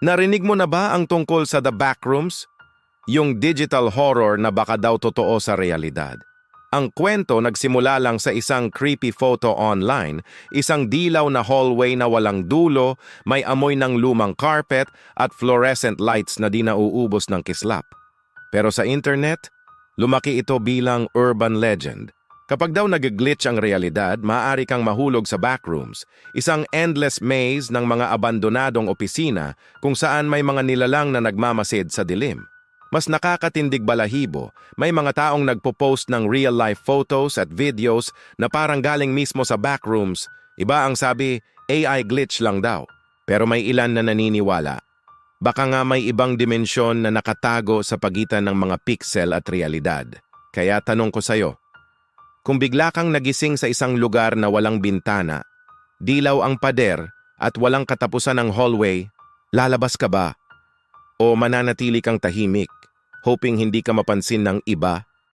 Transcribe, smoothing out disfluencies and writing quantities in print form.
Narinig mo na ba ang tungkol sa The Backrooms? Yung digital horror na baka daw totoo sa realidad. Ang kwento nagsimula lang sa isang creepy photo online, isang dilaw na hallway na walang dulo, may amoy ng lumang carpet at fluorescent lights na di nauubos ng kislap. Pero sa internet, lumaki ito bilang urban legend. Kapag daw nag-glitch ang realidad, maaari kang mahulog sa backrooms, isang endless maze ng mga abandonadong opisina kung saan may mga nilalang na nagmamasid sa dilim. Mas nakakatindig balahibo, may mga taong nagpo-post ng real-life photos at videos na parang galing mismo sa backrooms. Iba ang sabi, AI glitch lang daw. Pero may ilan na naniniwala. Baka nga may ibang dimensyon na nakatago sa pagitan ng mga pixel at realidad. Kaya tanong ko sa'yo, kung bigla kang nagising sa isang lugar na walang bintana, dilaw ang pader at walang katapusan ng hallway, lalabas ka ba? O mananatili kang tahimik, hoping hindi ka mapansin ng iba?